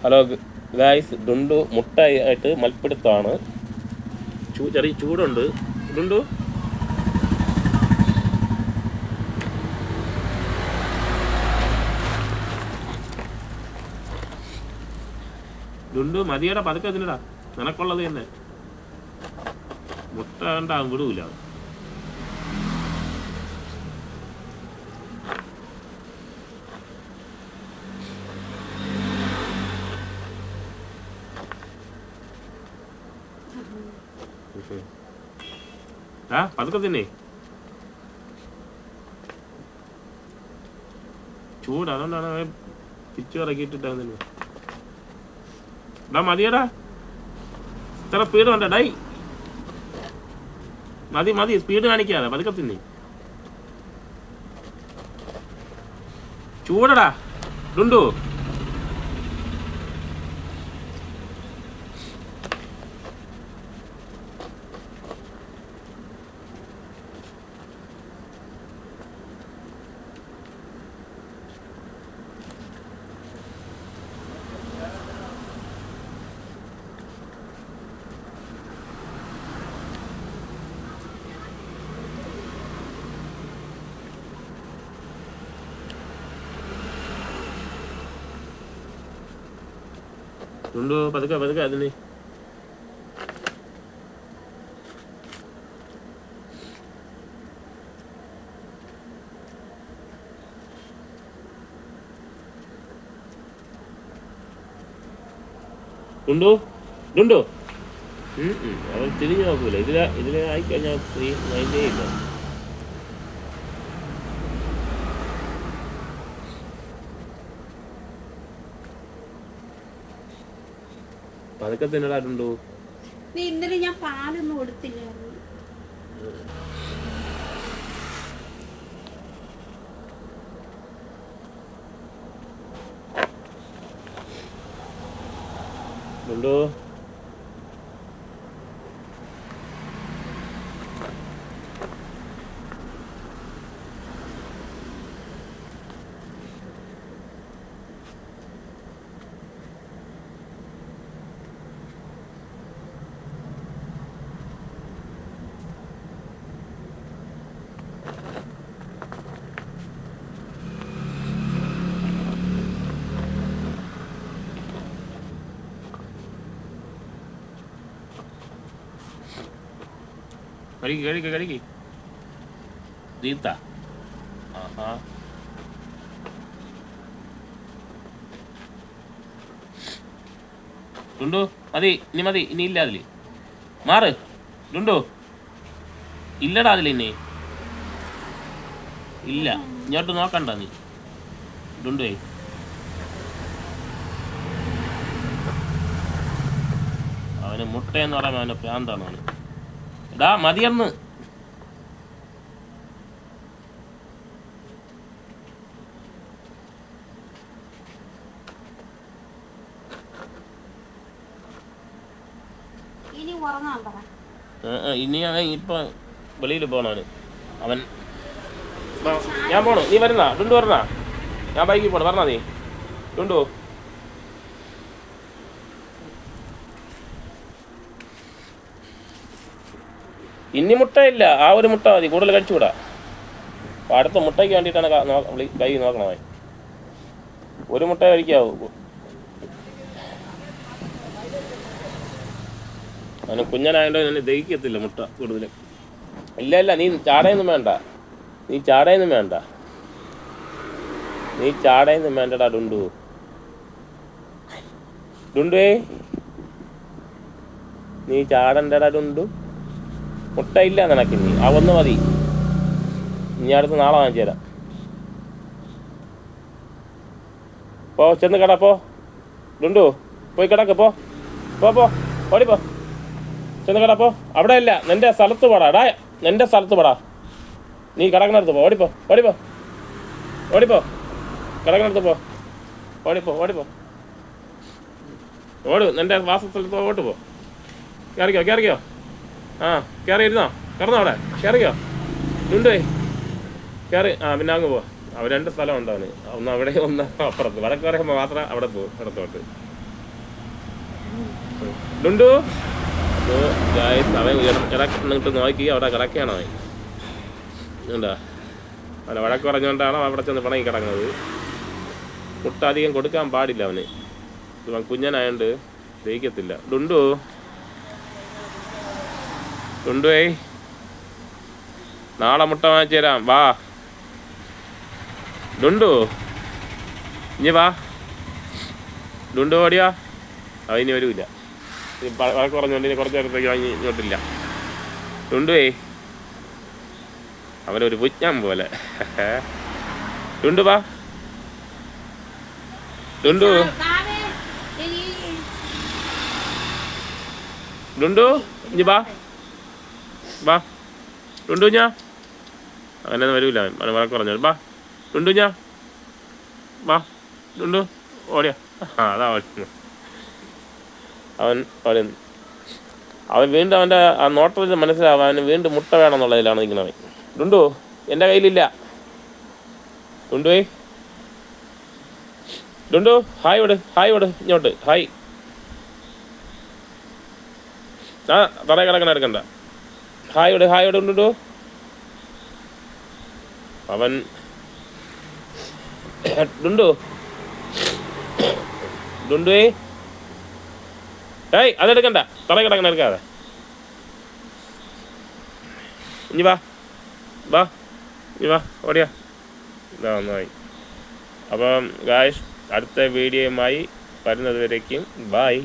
Hello guys, Dundu മുട്ടയായിട്ട് മൽപ്പിടുത്തമാണ്. ചെറിയ ചൂടുണ്ട്. ഡുണ്ടു ഡുണ്ടു മതിയടാ, പതുക്കെ തിന്നടാ, നിനക്കുള്ളത് തന്നെ. മുട്ട കണ്ടാ വിടൂല. ആ പതുക്കെ തിന്നേ, ചൂട് അതുകൊണ്ടാണ് പിച്ചു ഇറക്കിയിട്ടിട്ടാ തന്നെ. മതിയടാ, ഇത്ര സ്പീഡ് വേണ്ട ഡൈ. മതി മതി, സ്പീഡ് കാണിക്കാതെ പതുക്കെ തിന്നേ. ചൂടടാ ഡുണ്ടു. ഡുണ്ടു പതുക്കെ പതുക്കെ അതിന്. ഡുണ്ടു ഡുണ്ടു അവൻ തിരിഞ്ഞു നോക്കൂല. ഇതിലെ ആയിക്കഴിഞ്ഞാൽ മൈൻഡേ ഇല്ല. പതുക്കെ തിന്നടാ ഡുണ്ടു. ഇന്നലെ ഞാൻ പാലൊന്നും കൊടുത്തില്ലായിരുന്നു. ഡുണ്ടു കഴിക്ക് ദീപ്ത. ആഹാ ഡുണ്ടു മതി, ഇനി മതി, ഇനി ഇല്ല അതില്. മാറ് ഡുണ്ടു, ഇല്ലടാ അതിൽ ഇനി ഇല്ല. ഇങ്ങോട്ട് നോക്കണ്ട നീ ഡുണ്ടുവേ. അവന് മുട്ടയെന്ന് പറയുമ്പോൾ അവൻ്റെ പ്രാന്താണ് അവന്. എടാ മതിയെന്ന്. ഇനി ഇപ്പൊ വെളിയിൽ പോണവന്. അവൻ ഞാൻ പോണു, നീ വരുന്ന ഡുണ്ടു വരണ. ഞാൻ ബൈക്കിൽ പോണു, പറഞ്ഞാ നീ ഡുണ്ടു. ഇനി മുട്ടയില്ല, ആ ഒരു മുട്ട മതി, കൂടുതൽ കഴിച്ചുകൂടാ. അപ്പോൾ അടുത്ത മുട്ടയ്ക്ക് വേണ്ടിയിട്ടാണ് കൈ നോക്കണേ. ഒരു മുട്ട കഴിക്കാവൂ. അവന് കുഞ്ഞനായതുകൊണ്ട് തന്നെ ദഹിക്കത്തില്ല മുട്ട കൂടുതലും. ഇല്ല ഇല്ല, നീ ചാടയൊന്നും വേണ്ട, നീ ചാടയൊന്നും വേണ്ടടാ ഡുണ്ടു. ഡുണ്ടുവേ നീ ചാടണ്ടടാ ഡുണ്ടു. മുട്ടയില്ല നിനക്കിനി, ആ ഒന്ന് മതി. ഇനി അടുത്ത് നാളെ വാങ്ങിച്ചു തരാം. പോ, ചെന്ന് കിടപ്പോ ഡുണ്ടു, പോയി കിടക്ക്. പോ ഓടിപ്പോ, ചെന്ന് കിടപ്പോ. അവിടെ ഇല്ല, നിന്റെ സ്ഥലത്ത് പോടാ. ഡാ നിന്റെ സ്ഥലത്ത് പോടാ, നീ കിടക്കണടുത്ത് പോ. ഓടിപ്പോ കിടക്കണടുത്ത് പോ. ഓടിപ്പോ ഓടു, നിന്റെ വാസസ്ഥലത്ത് ഓട്ട് പോ. കയറിക്കോ. ആ കയറിയിരുന്നോ, കിടന്നോ അവിടെ, കയറിക്കോ ഡുണ്ടുവേ, കയറി. ആ പിന്നെ അങ്ങ് പോ. അവൻ രണ്ട് സ്ഥലം ഉണ്ട് അവന്, ഒന്ന് അവിടെ ഒന്ന് അപ്പുറത്ത്. വടക്ക് പറയുമ്പോൾ മാത്രം അവിടെ പോകും ഇടത്തോട്ട്. ഡുണ്ടു അപ്പോൾ ഗായ്സ് അവൻ കിടന്നിട്ട് നോക്കി അവിടെ കിടക്കുകയാണ് അവൻ എന്താ അവനെ വഴക്ക് പറഞ്ഞുകൊണ്ടാണ് അവിടെ ചെന്ന് പിണങ്ങി കിടക്കുന്നത്. മുട്ട അധികം കൊടുക്കാൻ പാടില്ല അവന്, ഇവൻ കുഞ്ഞനായോണ്ട് ദഹിക്കത്തില്ല. ഡുണ്ടുവേ നാളെ മുട്ട വാങ്ങിച്ചു തരാം, വാ ഡുണ്ടു, ഇനി വാ ഡുണ്ടു ഓടിയാ. അതിന് വരൂല, വഴക്ക് പറഞ്ഞുകൊണ്ട് ഇനി കുറച്ച് നേരത്തേക്ക് വാങ്ങി ഇങ്ങോട്ടില്ല. ഡുണ്ടുവേ അവനൊരു പുജ്ഞം പോലെ. ഡുണ്ടു വാ ഡുണ്ടു, ഡുണ്ടു ഇനി വാ വാ ഡുണ്ടു ഞാ. അങ്ങനെ വരൂല അവൻ വഴക്ക് പറഞ്ഞു. വാ ഡുണ്ടു ഞാ, വാ ഡുണ്ടു ഓടിയാ. അതാ അവൻ വീണ്ടും അവൻ്റെ ആ നോട്ടത്തിൽ മനസ്സിലാവാൻ അവന് വീണ്ടും മുട്ട വേണമെന്നുള്ളതിലാണ് നിൽക്കുന്നത്. ഡുണ്ടു എൻ്റെ കയ്യിലില്ല. ഡുണ്ടുവേ ഡുണ്ടു ഹായ് വിട് ഇങ്ങോട്ട് ഹായ്. ആ തറയെ കിടക്കണ എടുക്കണ്ട. ഹായ് വിട് ഡുണ്ടു. അവൻ ഡുണ്ടുവേ ഏയ് അതെടുക്കണ്ട, തറയെ കിടക്കണ എടുക്കാതെ. ഇനി വാ ഓടിയാ. ഇതാ ഒന്നായി. അപ്പം ഗായ്സ് അടുത്ത വീഡിയോയുമായി വരുന്നത് വരേക്കും ബൈ.